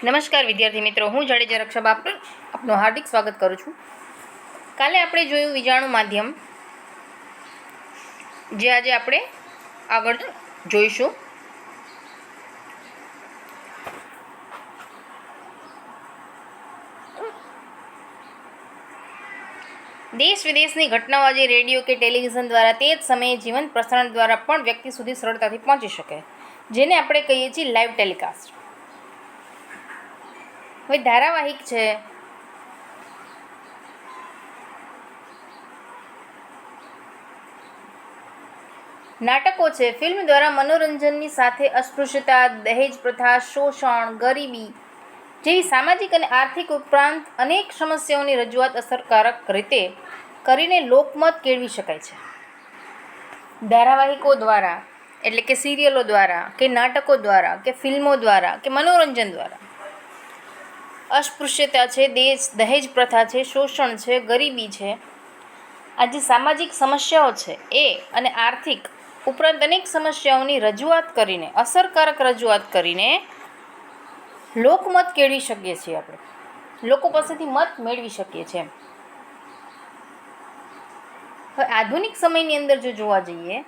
નમસ્કાર વિદ્યાર્થી મિત્રો, હું જાડેજા રક્ષા આપનું હાર્દિક સ્વાગત કરું છું. કાલે આપણે જોયું વીજાણુ માધ્યમ, જે આજે આપણે આગળ જોઈશું. દેશ વિદેશની ઘટનાઓ આજે રેડિયો કે ટેલિવિઝન દ્વારા તે જ સમયે જીવંત પ્રસારણ દ્વારા પણ વ્યક્તિ સુધી સરળતાથી પહોંચી શકે, જેને આપણે કહીએ છીએ લાઈવ ટેલિકાસ્ટ. હવે ધારાવાહિક છે, નાટકો છે, ફિલ્મ દ્વારા મનોરંજનની સાથે અસ્પૃશ્યતા, દહેજ પ્રથા, શોષણ, ગરીબી જેવી સામાજિક અને આર્થિક ઉપરાંત અનેક સમસ્યાઓની રજૂઆત અસરકારક રીતે કરીને લોકમત કેળવી શકાય છે. ધારાવાહિકો દ્વારા, એટલે કે સિરિયલો દ્વારા, કે નાટકો દ્વારા, કે ફિલ્મો દ્વારા, કે મનોરંજન દ્વારા અસ્પૃશ્યતા છે, દહેજ પ્રથા છે, શોષણ છે, ગરીબી છે, આ જે સામાજિક સમસ્યાઓ છે એ અને આર્થિક ઉપરાંત અનેક સમસ્યાઓની રજૂઆત કરીને, અસરકારક રજૂઆત કરીને લોકમત કેળવી શકીએ છીએ. આપણે લોકો પાસેથી મત મેળવી શકીએ છીએ. હવે આધુનિક સમયની અંદર જો જોવા જઈએ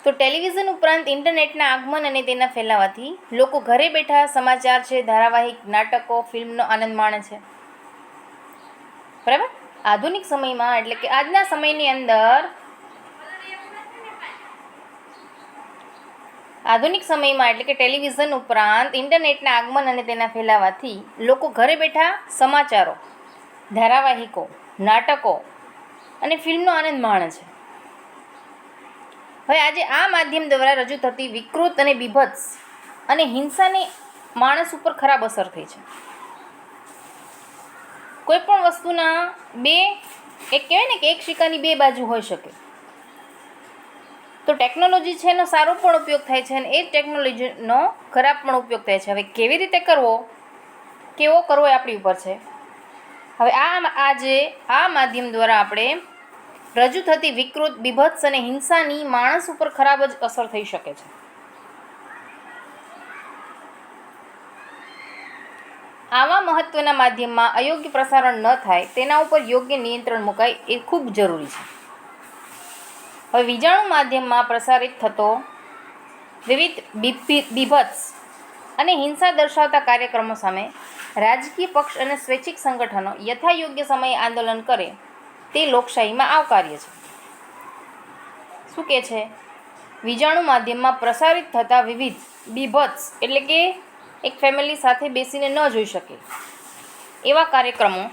તો ટેલિવિઝન ઉપરાંત ઇન્ટરનેટના આગમન અને તેના ફેલાવાથી લોકો ઘરે બેઠા સમાચાર છે, ધારાવાહિક, નાટકો, ફિલ્મનો આનંદ માણે છે. બરાબર. આધુનિક સમયમાં એટલે કે આજના સમયની અંદર આધુનિક સમયમાં એટલે કે ટેલિવિઝન ઉપરાંત ઇન્ટરનેટના આગમન અને તેના ફેલાવાથી લોકો ઘરે બેઠા સમાચારો, ધારાવાહિકો, નાટકો અને ફિલ્મનો આનંદ માણે છે. હવે આજે આ માધ્યમ દ્વારા રજૂ થતી વિકૃત અને બીભત્સ અને હિંસાની માણસ ઉપર ખરાબ અસર થઈ છે. કોઈ પણ વસ્તુના કહેવાય ને કે એક સિક્કાની બે બાજુ હોઈ શકે. તો ટેકનોલોજી છે એનો સારો પણ ઉપયોગ થાય છે અને એ જ ટેકનોલોજીનો ખરાબ પણ ઉપયોગ થાય છે. હવે કેવી રીતે કરવો, કેવો કરવો એ આપણી ઉપર છે. હવે આ માધ્યમ દ્વારા આપણે રજૂ થતી વિકૃત, બીભત્સ અને હિંસાની માણસ ઉપર ખરાબ જ અસર થઈ શકે છે. આવા મહત્વના માધ્યમમાં અયોગ્ય પ્રસારણ ન થાય તેના ઉપર યોગ્ય નિયંત્રણ મુકાય એ ખૂબ જરૂરી છે. હવે વીજાણુ માધ્યમમાં પ્રસારિત થતો વિવિધ બીભત્સ અને હિંસા દર્શાવતા કાર્યક્રમો સામે રાજકીય પક્ષ અને સ્વૈચ્છિક સંગઠનો યથાયોગ્ય સમયે આંદોલન કરે તે લોકશાહીમાં આવકાર્ય છે. શું કહે છે? વીજાણુ માધ્યમમાં પ્રસારિત થતા વિવિધ બીભત્સ એટલે કે એક ફેમિલી સાથે બેસીને ન જોઈ શકે એવા કાર્યક્રમો,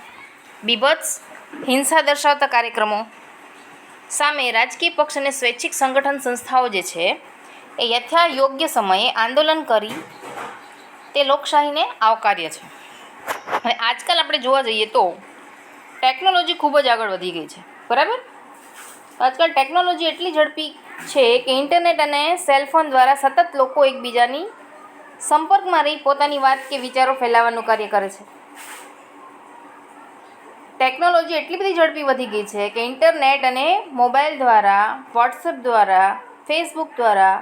બીભત્સ, હિંસા દર્શાવતા કાર્યક્રમો સામે રાજકીય પક્ષ અને સ્વૈચ્છિક સંગઠન સંસ્થાઓ જે છે એ યથાયોગ્ય સમયે આંદોલન કરી તે લોકશાહીને આવકાર્ય છે. અને આજકાલ આપણે જોવા જઈએ તો ટેકનોલોજી ખૂબ જ આગળ વધી ગઈ છે. બરાબર. આજકાલ ટેકનોલોજી એટલી ઝડપી છે કે ઇન્ટરનેટ અને સેલફોન દ્વારા સતત લોકો એકબીજાની સંપર્કમાં રહી પોતાની વાત કે વિચારો ફેલાવવાનું કાર્ય કરે છે. ટેકનોલોજી એટલી બધી ઝડપી વધી ગઈ છે કે ઇન્ટરનેટ અને મોબાઈલ દ્વારા, વોટ્સએપ દ્વારા, ફેસબુક દ્વારા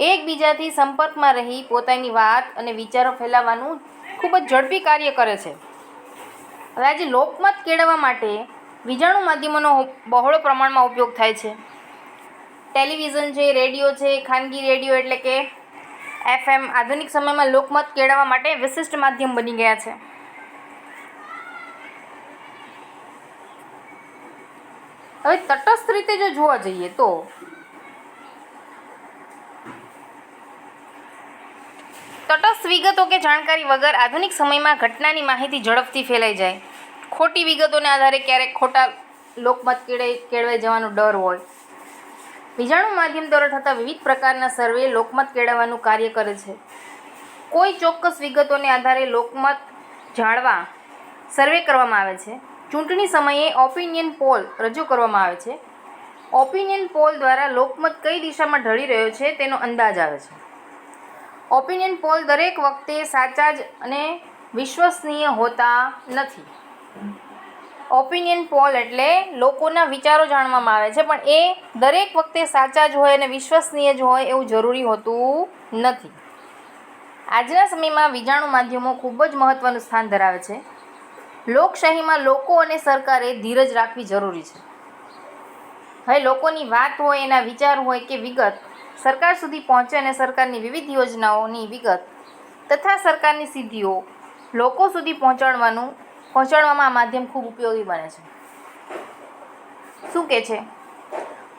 એકબીજાથી સંપર્કમાં રહી પોતાની વાત અને વિચારો ફેલાવવાનું ખૂબ જ ઝડપી કાર્ય કરે છે. હવે આજે લોકમત કેળવવા માટે વીજાણુ માધ્યમોનો બહોળો પ્રમાણમાં ઉપયોગ થાય છે. ટેલિવિઝન છે, રેડિયો છે, ખાનગી રેડિયો એટલે કે FM આધુનિક સમયમાં લોકમત કેળવવા માટે વિશિષ્ટ માધ્યમ બની ગયા છે. હવે તટસ્થ રીતે જો જોવા જઈએ તો તટસ્થ વિગતો કે જાણકારી વગર આધુનિક સમયમાં ઘટનાની માહિતી ઝડપથી ફેલાઈ જાય. ખોટી વિગતોને આધારે ક્યારેક ખોટા લોકમત કેળવાઈ જવાનો ડર હોય. વીજાણુ માધ્યમ દ્વારા થતા વિવિધ પ્રકારના સર્વે લોકમત કેળવવાનું કાર્ય કરે છે. કોઈ ચોક્કસ વિગતોને આધારે લોકમત જાણવા સર્વે કરવામાં આવે છે. ચૂંટણી સમયે ઓપિનિયન પોલ રજૂ કરવામાં આવે છે. ઓપિનિયન પોલ દ્વારા લોકમત કઈ દિશામાં ઢળી રહ્યો છે તેનો અંદાજ આવે છે. ઓપિનિયન પોલ દરેક વખતે સાચા જ અને વિશ્વસનીય હોતા નથી. ઓપિનિયન પોલ એટલે લોકોના વિચારો જાણવામાં આવે છે, પણ એ દરેક વખતે સાચા જ હોય અને વિશ્વસનીય જ હોય એવું જરૂરી હોતું નથી. આજના સમયમાં વિજાણુ માધ્યમો ખૂબ જ મહત્ત્વનું સ્થાન ધરાવે છે. લોકશાહીમાં લોકો અને સરકારે ધીરજ રાખવી જરૂરી છે. હવે લોકોની વાત હોય, એના વિચાર હોય કે વિગત સરકાર સુધી પહોંચે અને સરકારની વિવિધ યોજનાઓની વિગત તથા સરકારની સિદ્ધિઓ લોકો સુધી પહોંચાડવામાં આ માધ્યમ ખૂબ ઉપયોગી બને છે. શું કહે છે?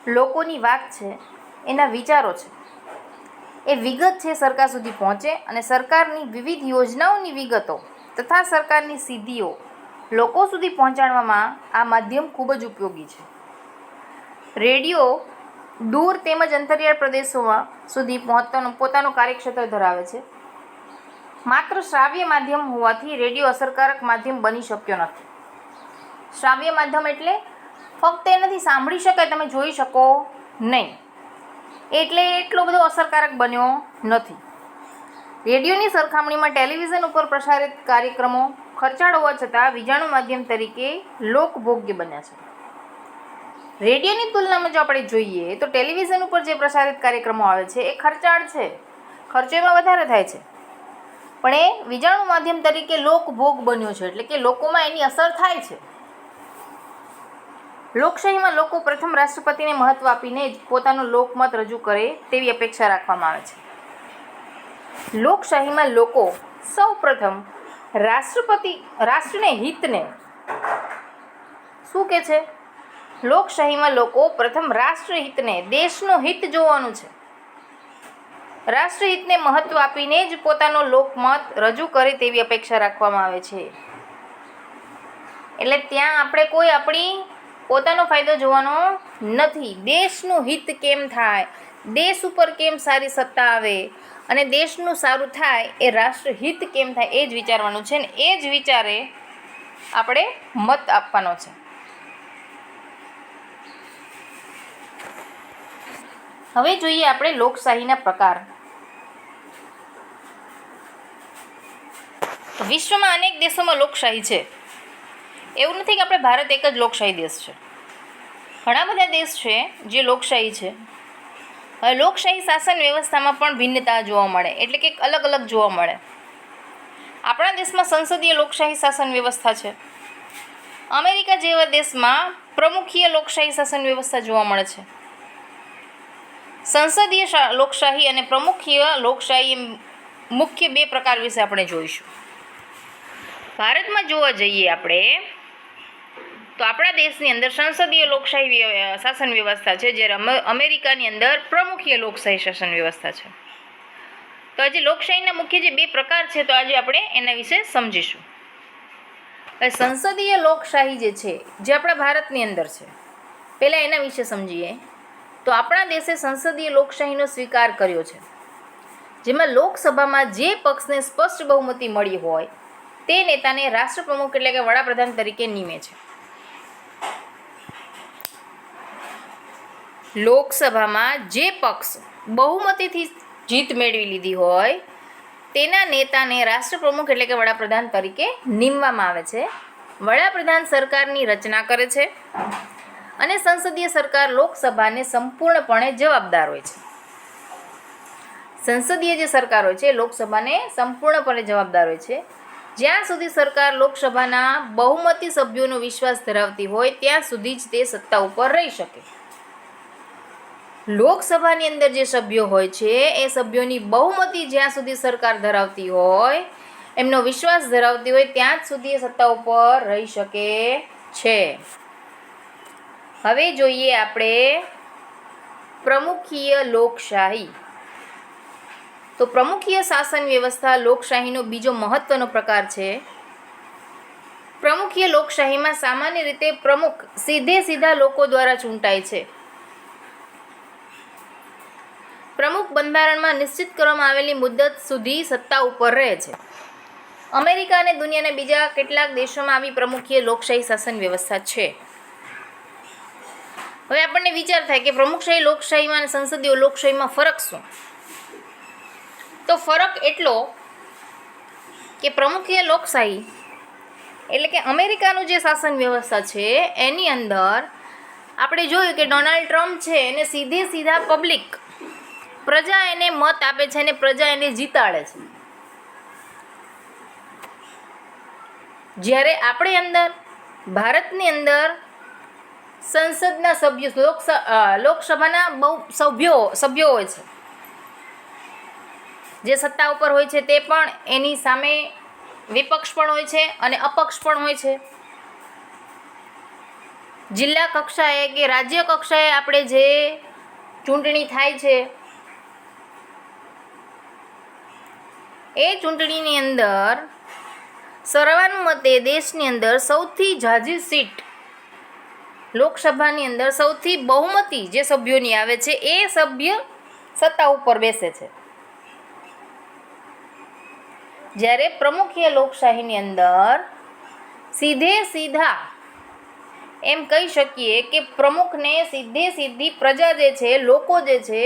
લોકોની વાત છે, એના વિચારો છે, એ વિગત છે સરકાર સુધી પહોંચે અને સરકારની વિવિધ યોજનાઓની વિગતો તથા સરકારની સિદ્ધિઓ લોકો સુધી પહોંચાડવામાં આ માધ્યમ ખૂબ જ ઉપયોગી છે. રેડિયો દૂર તેમજ અંતરિયાળ પ્રદેશોમાં સુધી પોતાનું કાર્યક્ષેત્ર ધરાવે છે. માત્ર શ્રાવ્ય માધ્યમ હોવાથી રેડિયો અસરકારક માધ્યમ બની શક્યો નથી. શ્રાવ્ય માધ્યમ એટલે ફક્ત એનાથી સાંભળી શકાય, તમે જોઈ શકો નહીં, એટલે એટલો બધો અસરકારક બન્યો નથી. રેડિયોની સરખામણીમાં ટેલિવિઝન ઉપર પ્રસારિત કાર્યક્રમો ખર્ચાળ હોવા છતાં વિજાણુ માધ્યમ તરીકે લોકભોગ્ય બન્યા છે. રેડિયોની તુલનામાં જો આપણે જોઈએ તો ટેલિવિઝન ઉપર જે પ્રસારિત કાર્યક્રમો આવે છે એ ખર્ચાળ છે, ખર્ચો એમાં વધારે થાય છે, પણ એ વિજાણુ માધ્યમ તરીકે લોકભોગ બન્યો છે, એટલે કે લોકોમાં એની અસર થાય છે. લોકશાહીમાં લોકો પ્રથમ રાષ્ટ્રપતિને મહત્વ આપીને જ પોતાનો લોકમત રજૂ કરે તેવી અપેક્ષા રાખવામાં આવે છે. લોકશાહીમાં લોકો સૌ પ્રથમ રાષ્ટ્રને હિતને શું કહે છે? લોકશાહીમાં લોકો પ્રથમ રાષ્ટ્રહિતને, દેશનું હિત જોવાનું છે. રાષ્ટ્રહિતને મહત્વ આપીને જ પોતાનો લોકમત રજૂ કરે તેવી અપેક્ષા રાખવામાં આવે છે. એટલે ત્યાં આપણે કોઈ આપણી પોતાનો ફાયદો જોવાનો નથી. દેશનું હિત કેમ થાય, દેશ ઉપર કેમ સારી સત્તા આવે અને દેશનું સારું થાય, એ રાષ્ટ્રહિત કેમ થાય એ જ વિચારવાનું છે ને એ જ વિચારે આપણે મત આપવાનો છે. હવે જોઈએ આપણે લોકશાહીના પ્રકાર. વિશ્વમાં અનેક દેશોમાં લોકશાહી છે. એવું નથી કે આપણે ભારત એક જ લોકશાહી દેશ છે. ઘણા બધા દેશ છે જે લોકશાહી છે. હવે લોકશાહી શાસન વ્યવસ્થામાં પણ ભિન્નતા જોવા મળે, એટલે કે અલગ અલગ જોવા મળે. આપણા દેશમાં સંસદીય લોકશાહી શાસન વ્યવસ્થા છે. અમેરિકા જેવા દેશમાં પ્રમુખીય લોકશાહી શાસન વ્યવસ્થા જોવા મળે છે. સંસદીય લોકશાહી અને પ્રમુખીય લોકશાહી મુખ્ય બે પ્રકાર વિશે આપણે જોઈશું. ભારતમાં જોવા જઈએ આપણે તો આપણા દેશની અંદર સંસદીય લોકશાહી શાસન વ્યવસ્થા છે, જ્યારે અમેરિકાની અંદર પ્રમુખીય લોકશાહી શાસન વ્યવસ્થા છે. તો આજે લોકશાહીના મુખ્ય જે બે પ્રકાર છે તો આજે આપણે એના વિશે સમજીશું. સંસદીય લોકશાહી જે છે, જે આપણા ભારતની અંદર છે, પહેલાં એના વિશે સમજીએ. તો આપણા દેશે સંસદીય લોકશાહીનો સ્વીકાર કર્યો છે, જેમાં લોકસભામાં જે પક્ષને સ્પષ્ટ બહુમતી મળી હોય તે નેતાને રાષ્ટ્રપ્રમુખ એટલે કે વડાપ્રધાન તરીકે નિમે છે. લોકસભામાં જે પક્ષ બહુમતીથી જીત મેળવી લીધી હોય તેના નેતાને રાષ્ટ્રપ્રમુખ એટલે કે વડાપ્રધાન તરીકે નિમવામાં આવે છે. વડાપ્રધાન સરકારની રચના કરે છે અને સંસદીય સરકાર લોકસભાને સંપૂર્ણપણે જવાબદાર હોય છે. સંસદીય જે સરકાર હોય છે લોકસભાને સંપૂર્ણપણે જવાબદાર હોય છે. જ્યાં સુધી સરકાર લોકસભાના બહુમતી સભ્યોનો વિશ્વાસ ધરાવતી હોય ત્યાં સુધી જ તે સત્તા ઉપર રહી શકે. લોકસભાની અંદર જે સભ્યો હોય છે એ સભ્યોની બહુમતી જ્યાં સુધી સરકાર ધરાવતી હોય, એમનો વિશ્વાસ ધરાવતી હોય ત્યાં જ સુધી એ સત્તા ઉપર રહી શકે છે. હવે જોઈએ આપણે પ્રમુખીય લોકશાહી. તો પ્રમુખીય શાસન વ્યવસ્થા લોકશાહીનો બીજો મહત્વનો પ્રકાર છે. પ્રમુખીય લોકશાહીમાં સામાન્ય રીતે પ્રમુખ સીધા લોકો દ્વારા ચૂંટાય છે. પ્રમુખ બંધારણમાં નિશ્ચિત કરવામાં આવેલી મુદ્દત સુધી સત્તા ઉપર રહે છે. અમેરિકા અને દુનિયાના બીજા કેટલાક દેશોમાં આવી પ્રમુખીય લોકશાહી શાસન વ્યવસ્થા છે. હવે આપણને વિચાર થાય કે પ્રમુખશાહી લોકશાહીમાં અને સંસદીય લોકશાહીમાં ફરક શું? તો ફરક એટલો કે પ્રમુખીય લોકશાહી એટલે કે અમેરિકાનું જે શાસન વ્યવસ્થા છે એની અંદર આપણે જોયું કે ડોનાલ્ડ ટ્રમ્પ છે એને સીધા પબ્લિક પ્રજા એને મત આપે છે અને પ્રજા એને જીતાડે છે. જ્યારે આપણી અંદર ભારતની અંદર સંસદના સભ્યો લોકસભાના બહુ સભ્યો હોય છે, જે સત્તા ઉપર હોય છે, તે પણ એની સામે વિપક્ષ પણ હોય છે અને અપક્ષ પણ હોય છે. જિલ્લા કક્ષાએ કે રાજ્ય કક્ષાએ આપણે જે ચૂંટણી થાય છે, એ ચૂંટણીની અંદર સર્વાનુમતે દેશની અંદર સૌથી ઝાઝી સીટ લોકસભાની અંદર સૌથી બહુમતી જે સભ્યોની આવે છે, એ સભ્ય સત્તા ઉપર બેસે છે. જ્યારે પ્રમુખીય લોકશાહીની અંદર સીધા એમ કહી શકીએ કે પ્રમુખને સીધી પ્રજા જે છે, લોકો જે છે,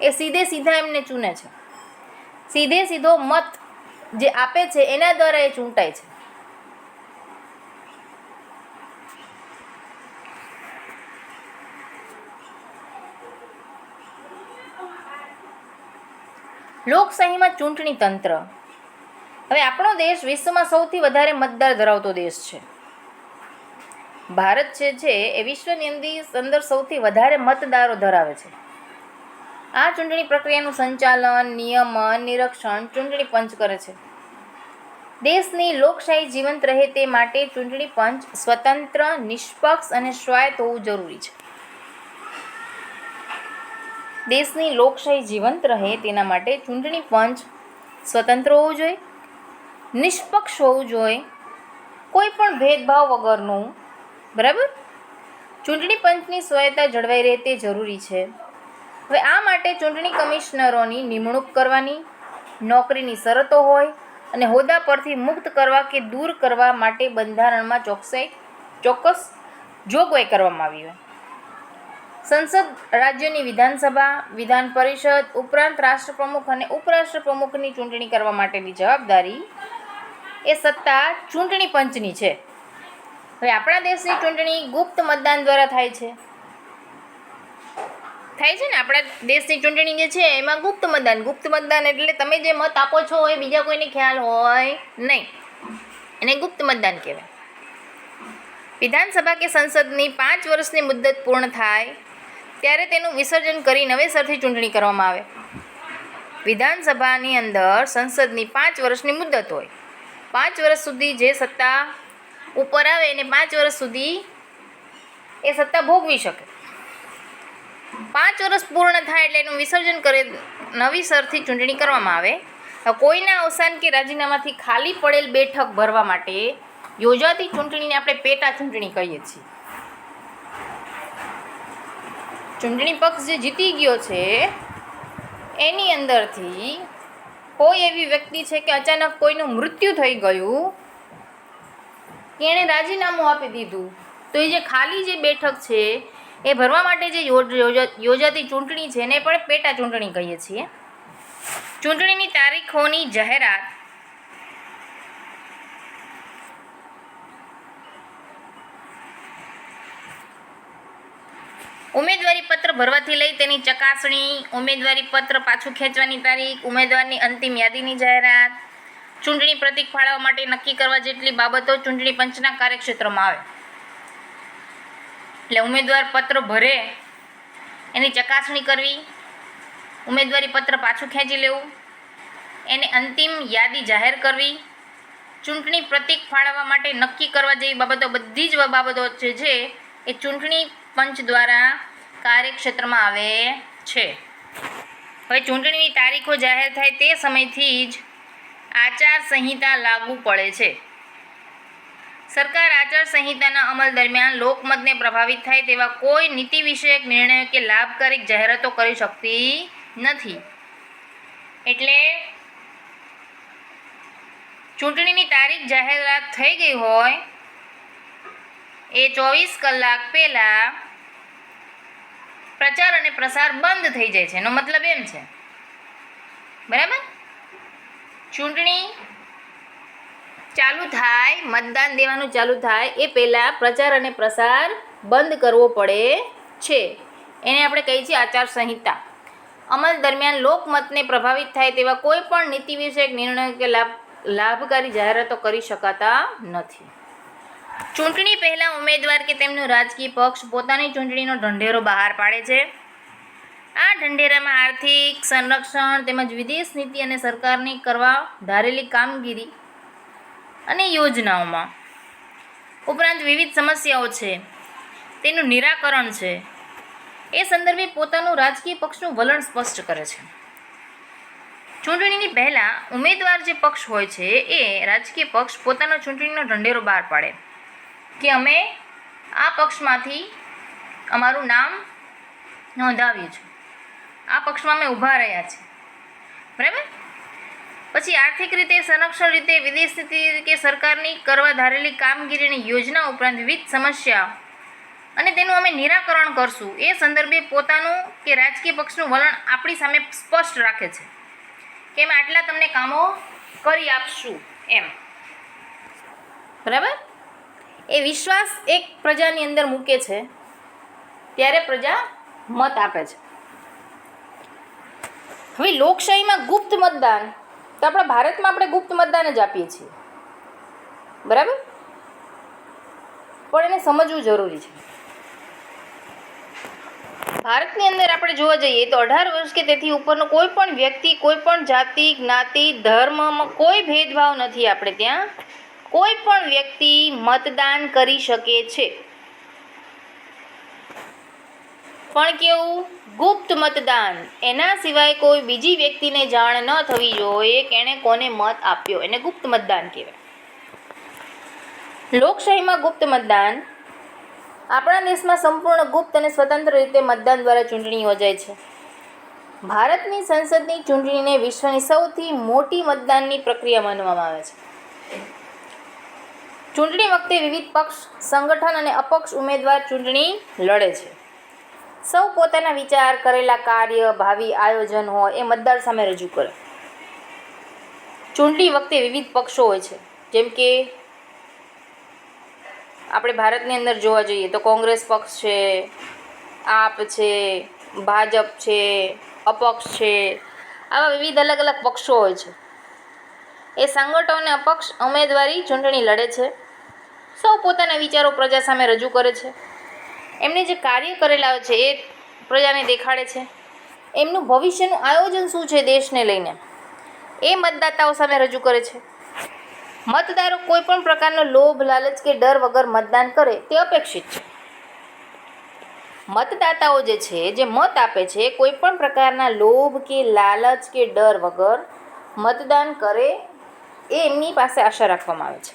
એ સીધા એમને ચૂને છે. સીધો મત જે આપે છે એના દ્વારા એ ચૂંટાય છે. લોકશાહીમાં ચૂંટણી તંત્ર. હવે આપણો દેશ વિશ્વમાં સૌથી વધારે મતદાર ધરાવતો દેશ છે. ભારત છે એ વિશ્વની અંદર સૌથી વધારે મતદારો ધરાવે છે. આ ચૂંટણી પ્રક્રિયાનું સંચાલન, નિયમન, નિરીક્ષણ ચૂંટણી પંચ કરે છે. દેશની લોકશાહી જીવંત રહે તે માટે ચૂંટણી પંચ સ્વતંત્ર, નિષ્પક્ષ અને સ્વાયત્ત હોવું જરૂરી છે. દેશની લોકશાહી જીવંત રહે તેના માટે ચૂંટણી પંચ સ્વતંત્ર હોવું જોઈએ, નિષ્પક્ષ હોવું જોઈએ, કોઈ પણ ભેદભાવ વગરનું. બરાબર. ચૂંટણી પંચની સ્વાયત્તા જળવાઈ રહે તે જરૂરી છે. હવે આ માટે ચૂંટણી કમિશનરોની નિમણૂક કરવાની, નોકરીની શરતો હોય અને હોદ્દા પરથી મુક્ત કરવા કે દૂર કરવા માટે બંધારણમાં ચોક્કસ જોગવાઈ કરવામાં આવી હોય. સંસદ, રાજ્યની વિધાનસભા, વિધાન પરિષદ ઉપરાંત રાષ્ટ્રપ્રમુખ અને ઉપરાષ્ટ્રપ્રમુખની ચૂંટણી કરવા માટેની જવાબદારી એ સત્તા ચૂંટણી પંચની છે. હવે આપણા દેશની ચૂંટણી ગુપ્ત મતદાન દ્વારા થાય છે ને. આપણા દેશની ચૂંટણી જે છે એમાં ગુપ્ત મતદાન એટલે તમે જે મત આપો છો એ બીજા કોઈને ખ્યાલ હોય નહીં, એને ગુપ્ત મતદાન કહેવાય. વિધાનસભા કે સંસદની 5 વર્ષની મુદ્દત પૂર્ણ થાય ત્યારે તેનું વિસર્જન કરી નવેસરથી ચૂંટણી કરવામાં આવે. વિધાનસભાની અંદર સંસદની 5 વર્ષની મુદ્દત હોય. 5 વર્ષ સુધી જે સત્તા ઉપર આવે એને 5 વર્ષ સુધી એ સત્તા ભોગવી શકે. 5 વર્ષ પૂર્ણ થાય એટલે એનું વિસર્જન કરે, નવીસરથી ચૂંટણી કરવામાં આવે. કોઈના અવસાન કે રાજીનામાથી ખાલી પડેલ બેઠક ભરવા માટે યોજાતી ચૂંટણીને આપણે પેટા ચૂંટણી કહીએ છીએ. ચૂંટણી પક્ષ જે જીતી ગયો છે એની અંદરથી કોઈ એવી વ્યક્તિ છે કે અચાનક કોઈનું મૃત્યુ થઈ ગયું કે એણે રાજીનામું આપી દીધું, તો એ જે ખાલી જે બેઠક છે એ ભરવા માટે જે યોજાતી ચૂંટણી છે એને પણ પેટા ચૂંટણી કહીએ છીએ. ચૂંટણીની તારીખોની જાહેરાત ઉમેદવારી પત્ર ભરવાથી લઈ તેની ચકાસણી, ઉમેદવારી પત્ર પાછું ખેંચવાની તારીખ, ઉમેદવારની અંતિમ યાદીની જાહેરાત, ચૂંટણી પ્રતીક ફાળવવા માટે નક્કી કરવા જેટલી બાબતો ચૂંટણી પંચના કાર્યક્ષેત્રમાં આવે. એટલે ઉમેદવાર પત્ર ભરે એની ચકાસણી કરવી, ઉમેદવારી પત્ર પાછું ખેંચી લેવું, એને અંતિમ યાદી જાહેર કરવી, ચૂંટણી પ્રતીક ફાળવવા માટે નક્કી કરવા જેવી બાબતો, બધી જ બાબતો છે એ ચૂંટણી પંચ દ્વારા કાર્યક્ષેત્રમાં આવે છે. હવે ચૂંટણીની તારીખો જાહેર થાય તે સમયથી જ આચાર સંહિતા લાગુ પડે છે. સરકાર આચાર સંહિતાના અમલ દરમિયાન લોકમતને પ્રભાવિત થાય તેવા કોઈ નીતિ વિષયક નિર્ણયો કે લાભકારક જાહેરાતો કરી શકતી નથી. એટલે ચૂંટણીની તારીખ જાહેરાત થઈ ગઈ હોય એ 24 કલાક પહેલાં પ્રચાર અને પ્રસાર બંધ થઈ જાય છે. એનો મતલબ એમ છે, બરાબર. ચૂંટણી ચાલુ થાય, મતદાન દેવાનું ચાલુ થાય એ પહેલાં પ્રચાર અને પ્રસાર બંધ કરવો પડે છે. એને આપણે કહીએ છીએ આચાર સંહિતા. અમલ દરમિયાન લોકમતને પ્રભાવિત થાય તેવા કોઈ પણ નીતિ વિષયક નિર્ણયો કે લાભકારી જાહેરાતો કરી શકાતા નથી. ચૂંટણી પહેલાં ઉમેદવાર કે તેમનો રાજકીય પક્ષ પોતાની ચૂંટણીનો ઢંઢેરો બહાર પાડે છે. આ ઢંઢેરામાં આર્થિક સંરક્ષણ તેમજ વિદેશ નીતિ અને સરકારની કરવા ધારેલી કામગીરી અને યોજનાઓમાં ઉપરાંત વિવિધ સમસ્યાઓ છે તેનું નિરાકરણ છે એ સંદર્ભે પોતાનું રાજકીય પક્ષનું વલણ સ્પષ્ટ કરે છે. ચૂંટણીની પહેલાં ઉમેદવાર જે પક્ષ હોય છે એ રાજકીય પક્ષ પોતાનો ચૂંટણીનો ઢંઢેરો બહાર પાડે કે અમે આ પક્ષમાંથી અમારું નામ નોંધાવ્યું છે, આ પક્ષમાં અમે ઊભા રહ્યા છીએ, બરાબર. પછી આર્થિક રીતે, સંરક્ષણ રીતે, વિદેશ નીતિ કે સરકારની કરવા ધારેલી કામગીરીની યોજના ઉપરાંત વિવિધ સમસ્યા અને તેનું અમે નિરાકરણ કરશું એ સંદર્ભે પોતાનું કે રાજકીય પક્ષનું વલણ આપણી સામે સ્પષ્ટ રાખે છે કે અમે આટલા તમને કામો કરી આપશું એમ, બરાબર. એ વિશ્વાસ એક પ્રજાની અંદર મૂકે છે ત્યારે પ્રજા મત આપે છે. હવે લોકશાહીમાં ગુપ્ત મતદાન, તો આપણા ભારતમાં આપણે ગુપ્ત મતદાન જ આપીએ છીએ, બરાબર. પણ એને સમજવું જરૂરી છે. ભારતની અંદર આપણે જોવા જઈએ તો 18 વર્ષ કે તેથી ઉપરનો કોઈ પણ વ્યક્તિ, કોઈ પણ જાતિ, જ્ઞાતિ, ધર્મમાં કોઈ ભેદભાવ નથી. આપણે ત્યાં કોઈ પણ વ્યક્તિ મતદાન કરી શકે છે. પણ કેવું? ગુપ્ત મતદાન. એના સિવાય કોઈ બીજી વ્યક્તિને જાણ ન થવી જોઈએ કે એણે કોને મત આપ્યો, એને ગુપ્ત મતદાન કહેવાય. લોકશાહીમાં ગુપ્ત મતદાન. આપણા દેશમાં સંપૂર્ણ ગુપ્ત અને સ્વતંત્ર રીતે મતદાન દ્વારા ચૂંટણી યોજાય છે. ભારતની સંસદની ચૂંટણીને વિશ્વની સૌથી મોટી મતદાનની પ્રક્રિયા માનવામાં આવે છે. ચૂંટણી વખતે વિવિધ પક્ષ, સંગઠન અને અપક્ષ ઉમેદવાર ચૂંટણી લડે છે. સૌ પોતાના વિચાર, કરેલા કાર્ય, ભાવિ આયોજન હોય એ મતદાર સામે રજૂ કરે. ચૂંટણી વખતે વિવિધ પક્ષો હોય છે, જેમ કે આપણે ભારતની અંદર જોવા જઈએ તો કોંગ્રેસ પક્ષ છે, આપ છે, ભાજપ છે, અપક્ષ છે, આવા વિવિધ અલગ અલગ પક્ષો હોય છે. એ સંગઠનો અને અપક્ષ ઉમેદવારી ચૂંટણી લડે છે. સૌ પોતાના વિચારો પ્રજા સામે રજૂ કરે છે. એમને જે કાર્ય કરેલા હોય છે એ પ્રજાને દેખાડે છે. એમનું ભવિષ્યનું આયોજન શું છે દેશને લઈને એ મતદાતાઓ સામે રજૂ કરે છે. મતદારો કોઈ પણ પ્રકારનો લોભ, લાલચ કે ડર વગર મતદાન કરે તે અપેક્ષિત છે. મતદાતાઓ જે છે, જે મત આપે છે, કોઈ પણ પ્રકારના લોભ કે લાલચ કે ડર વગર મતદાન કરે એ એમની પાસે આશા રાખવામાં આવે છે.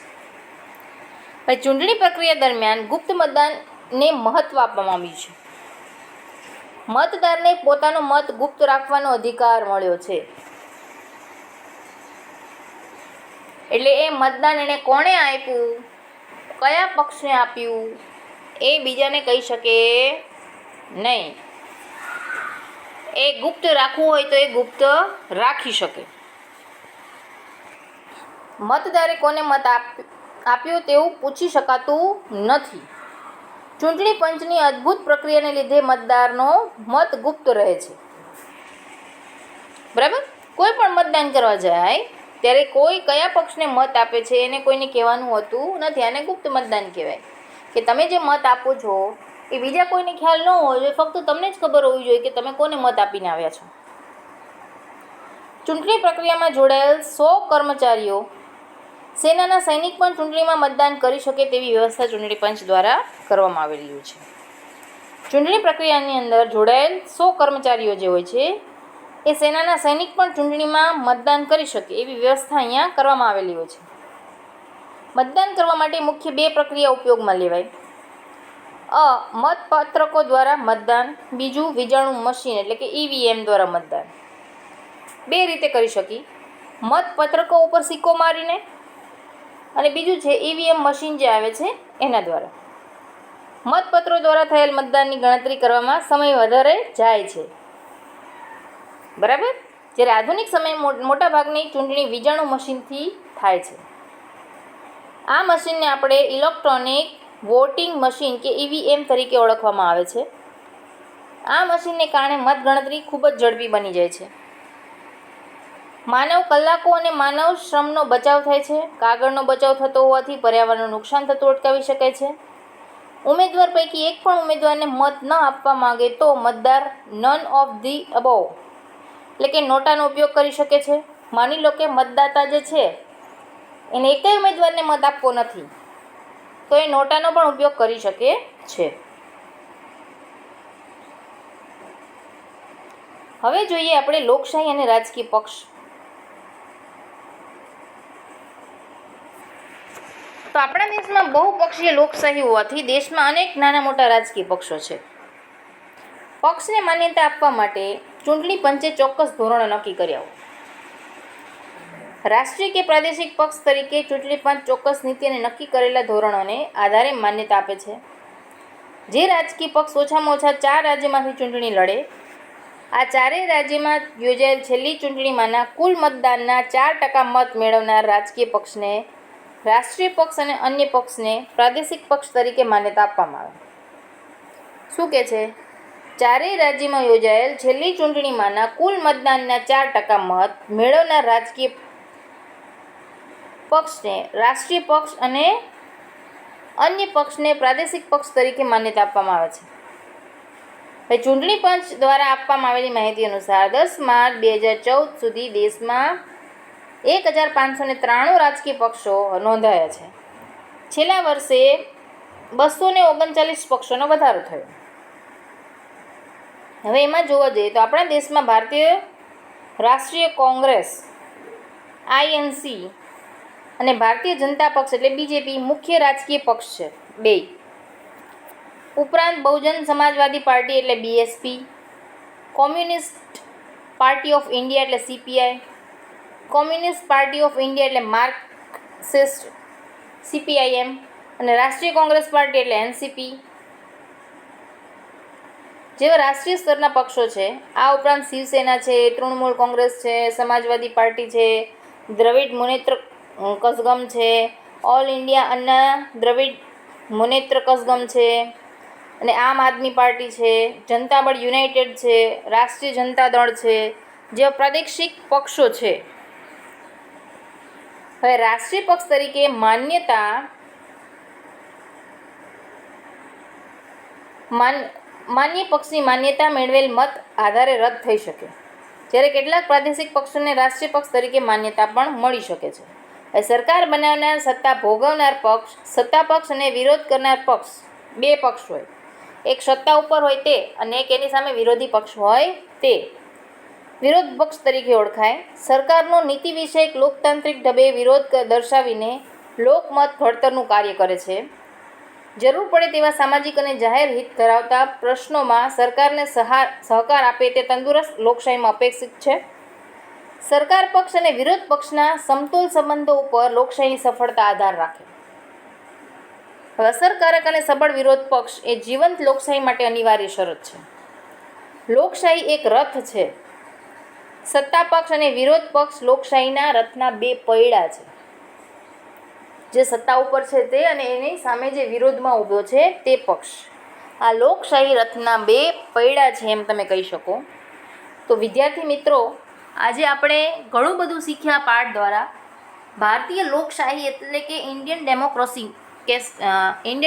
હવે ચૂંટણી પ્રક્રિયા દરમિયાન ગુપ્ત મતદાનને મહત્ત્વ આપવામાં આવ્યું છે. મતદારને પોતાનો મત ગુપ્ત રાખવાનો અધિકાર મળ્યો છે. એટલે એ મતદાન એણે કોણે આપ્યું, કયા પક્ષને આપ્યું એ બીજાને કહી શકે નહીં. એ ગુપ્ત રાખવું હોય તો એ ગુપ્ત રાખી શકે. મતદારે કોને મત આપ્યો તેવું પૂછી શકાતું નથી. ચૂંટણી પંચની અદ્ભુત પ્રક્રિયાને લીધે મતદારનો મત ગુપ્ત રહે છે, બરાબર. કોઈ પણ મતદાન કરવા જાય ત્યારે કોઈ કયા પક્ષને મત આપે છે એને કોઈને કહેવાનું હોતું નથી. આને ગુપ્ત મતદાન કહેવાય કે તમે જે મત આપો છો એ બીજા કોઈને ખ્યાલ ન હોવો જોઈએ, ફક્ત તમને જ ખબર હોવી જોઈએ કે તમે કોને મત આપીને આવ્યા છો. ચૂંટણી પ્રક્રિયામાં જોડાયેલ 100 કર્મચારીઓ, સેનાના સૈનિક પણ ચૂંટણીમાં મતદાન કરી શકે તેવી વ્યવસ્થા ચૂંટણી પંચ દ્વારા કરવામાં આવેલી છે. ચૂંટણી પ્રક્રિયાની અંદર જોડાયેલ 100 કર્મચારીઓ જે હોય છે એ સેનાના સૈનિક પણ ચૂંટણીમાં મતદાન કરી શકે એવી વ્યવસ્થા અહીંયા કરવામાં આવેલી હોય છે. મતદાન કરવા માટે મુખ્ય 2 પ્રક્રિયા ઉપયોગમાં લેવાય. મતપત્રકો દ્વારા મતદાન, બીજું વીજાણુ મશીન એટલે કે EVM દ્વારા મતદાન. 2 રીતે કરી શકી. મતપત્રકો ઉપર સિક્કો મારીને અને બીજું છે EVM મશીન જે આવે છે એના દ્વારા. મતપત્રો દ્વારા થયેલ મતદાનની ગણતરી કરવામાં સમય વધારે જાય છે, બરાબર. જ્યારે આધુનિક સમય મોટાભાગની ચૂંટણી વીજાણુ મશીનથી થાય છે. આ મશીનને આપણે ઇલેક્ટ્રોનિક વોટિંગ મશીન કે EVM તરીકે ઓળખવામાં આવે છે. આ મશીનને કારણે મતગણતરી ખૂબ જ ઝડપી બની જાય છે. માનવ કલાકો અને માનવ શ્રમનો બચાવ થાય છે. કાગળનો બચાવ થતો હોવાથી પર્યાવરણનું નુકસાન થતું અટકાવી શકાય છે. ઉમેદવાર પૈકી એક પણ ઉમેદવારને મત ન આપવા માંગે તો મતદાર નન ઓફ ધી અબોવ એટલે કે નોટાનો ઉપયોગ કરી શકે છે. માની લો કે મતદાતા જે છે એને એકેય ઉમેદવારને મત આપવો નથી તો એ નોટાનો પણ ઉપયોગ કરી શકે છે. હવે જોઈએ આપણે લોકશાહી અને રાજકીય પક્ષ. તો આપણા દેશમાં બહુપક્ષીય લોકશાહી હોવાથી દેશમાં અનેક નાના મોટા રાજકીય પક્ષો છે. પક્ષને માન્યતા આપવા માટે ચૂંટણી પંચે ચોક્કસ ધોરણો નક્કી કર્યા હોય. રાષ્ટ્રીય કે પ્રાદેશિક પક્ષ તરીકે ચૂંટણી પંચ ચોક્કસ નીતિ અને નક્કી કરેલા ધોરણોને આધારે માન્યતા આપે છે. જે રાજકીય પક્ષ ઓછામાં ઓછા 4 રાજ્યમાંથી ચૂંટણી લડે, આ ચારેય રાજ્યમાં યોજાયેલ છેલ્લી ચૂંટણીમાંના કુલ મતદાનના 4% મત મેળવનાર રાજકીય પક્ષને રાષ્ટ્રીય પક્ષ અને અન્ય પક્ષને પ્રાદેશિક પક્ષ તરીકે માન્યતા આપવામાં આવે. શું કહે છે? ચારેય રાજ્યમાં યોજાયેલ છેલ્લી ચૂંટણીમાંના કુલ મતદાનના 4% મત મેળવનાર રાજકીય પક્ષને રાષ્ટ્રીય પક્ષ અને અન્ય પક્ષને પ્રાદેશિક પક્ષ તરીકે માન્યતા આપવામાં આવે છે. ચૂંટણી પંચ દ્વારા આપવામાં આવેલી માહિતી અનુસાર 10 માર્ચ 2014 સુધી દેશમાં 1593 રાજકીય પક્ષો નોંધાયા છે. છેલ્લા વર્ષે 239 પક્ષોનો વધારો થયો. હવે એમાં જોવા જઈએ તો આપણા દેશમાં ભારતીય રાષ્ટ્રીય કોંગ્રેસ INC અને ભારતીય જનતા પક્ષ એટલે BJP મુખ્ય રાજકીય પક્ષ છે બે. ઉપરાંત બહુજન સમાજવાદી પાર્ટી એટલે BSP, communist party of India એટલે CPI, communist party of India એટલે માર્ક્સિસ્ટ CPIM અને રાષ્ટ્રીય કોંગ્રેસ પાર્ટી એટલે NCP જેવા રાષ્ટ્રીય સ્તરના પક્ષો છે. આ ઉપરાંત શિવસેના છે, તૃણમૂલ કોંગ્રેસ છે, સમાજવાદી પાર્ટી છે, દ્રવિડ મુનેત્ર કઝગમ છે, ઓલ ઇન્ડિયા અન્ના દ્રવિડ મુનેત્ર કઝગમ છે અને આમ આદમી પાર્ટી છે, જનતા દળ યુનાઇટેડ છે, રાષ્ટ્રીય જનતા દળ છે જેવા પ્રાદેશિક પક્ષો છે. હવે રાષ્ટ્રીય પક્ષ તરીકે માન્ય પક્ષની માન્યતા મેળવેલ મત આધારે રદ થઈ શકે, જ્યારે કેટલાક પ્રાદેશિક પક્ષોને રાષ્ટ્રીય પક્ષ તરીકે માન્યતા પણ મળી શકે છે. સરકાર બનાવનાર, સત્તા ભોગવનાર પક્ષ, સત્તા પક્ષ અને વિરોધ કરનાર પક્ષ બે પક્ષ હોય. એક સત્તા ઉપર હોય તે અને એક એની સામે વિરોધી પક્ષ હોય તે વિરોધ પક્ષ તરીકે ઓળખાય. સરકારનો નીતિ વિષયક લોકતાંત્રિક ઢબે વિરોધ દર્શાવીને લોકમત ઘડતરનું કાર્ય કરે છે. જરૂર પડે તેવા સામાજિક અને જાહેર હિત ધરાવતા પ્રશ્નોમાં સરકારને સહકાર આપે તે તંદુરસ્ત લોકશાહીમાં અપેક્ષિત છે. સરકાર પક્ષ અને વિરોધ પક્ષના સમતોલ સંબંધો ઉપર લોકશાહીની સફળતા આધાર રાખે. અસરકારક અને સબળ વિરોધ પક્ષ એ જીવંત લોકશાહી માટે અનિવાર્ય શરત છે. લોકશાહી એક રથ છે. સત્તા પક્ષ અને વિરોધ પક્ષ લોકશાહીના રથના બે પૈડા છે. જે સત્તા ઉપર છે તે અને એની સામે જે વિરોધમાં ઊભો છે તે પક્ષ. આ લોકશાહી રથના બે પૈડા છે એમ તમે કહી શકો. તો વિદ્યાર્થી મિત્રો, આજે આપણે ઘણું બધું શીખ્યા પાઠ દ્વારા. ભારતીય લોકશાહી એટલે કે ઇન્ડિયન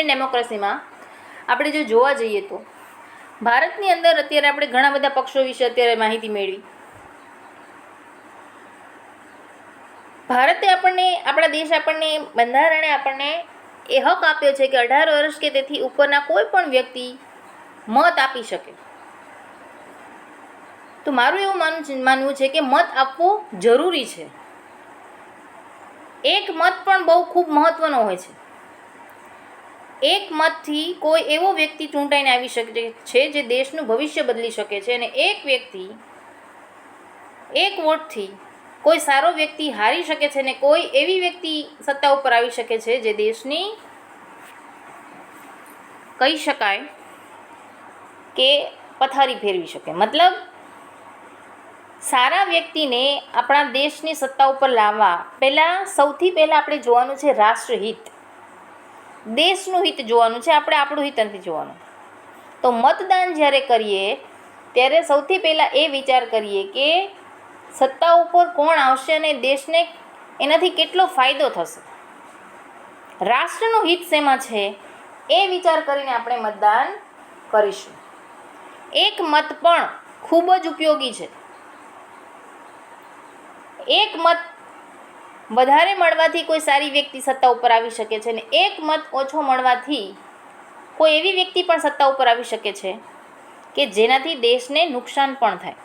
ડેમોક્રેસીમાં આપણે જો જોવા જઈએ તો ભારતની અંદર અત્યારે આપણે ઘણા બધા પક્ષો વિશે અત્યારે માહિતી મેળવી. ભારતે આપણા દેશ આપણને બંધારણે આપણને એ હક આપ્યો છે કે 18 વર્ષ કે તેથી ઉપરના કોઈ પણ વ્યક્તિ મત આપી શકે. તો મારું એવું માનવું છે કે મત આપવો જરૂરી છે. એક મત પણ બહુ ખૂબ મહત્ત્વનો હોય છે. એક મતથી કોઈ એવો વ્યક્તિ ચૂંટાઈને આવી શકે છે જે દેશનું ભવિષ્ય બદલી શકે છે અને એક વ્યક્તિ એક વોટથી કોઈ સારો વ્યક્તિ હારી શકે છે અને કોઈ એવી વ્યક્તિ સત્તા ઉપર આવી શકે છે જે દેશની કહી શકાય કે પથારી ફેરવી શકે. મતલબ સારા વ્યક્તિને આપણા દેશની સત્તા ઉપર લાવવા સૌથી પહેલાં આપણે જોવાનું છે રાષ્ટ્રહિત, દેશનું હિત જોવાનું છે. આપણે આપણું હિત નથી જોવાનું. તો મતદાન જ્યારે કરીએ ત્યારે સૌથી પહેલાં એ વિચાર કરીએ કે સત્તા ઉપર કોણ આવશે અને દેશને એનાથી કેટલો ફાયદો થશે, રાષ્ટ્રનું હિત શેમાં છે એ વિચાર કરીને આપણે મતદાન કરીશું. એક મત પણ ખૂબ જ ઉપયોગી છે. એક મત વધારે મળવાથી કોઈ સારી વ્યક્તિ સત્તા ઉપર આવી શકે છે, અને એક મત ઓછો મળવાથી કોઈ એવી વ્યક્તિ પણ સત્તા ઉપર આવી શકે છે કે જેનાથી દેશને નુકસાન પણ થાય.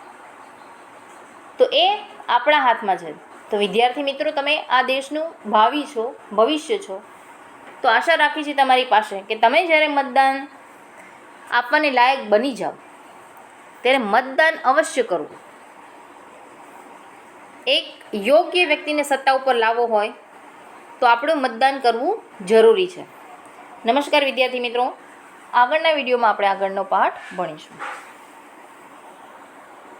તો એ આપણા હાથમાં છે. તો વિદ્યાર્થી મિત્રો, તમે આ દેશનું ભાવિ છો, ભવિષ્ય છો. તો આશા રાખી છે તમારી પાસે કે તમે જ્યારે મતદાન આપવાને લાયક બની જાઓ ત્યારે મતદાન અવશ્ય કરવું. એક યોગ્ય વ્યક્તિને સત્તા ઉપર લાવવો હોય તો આપણું મતદાન કરવું જરૂરી છે. નમસ્કાર વિદ્યાર્થી મિત્રો, આગળના વિડીયોમાં આપણે આગળનો પાઠ ભણીશું.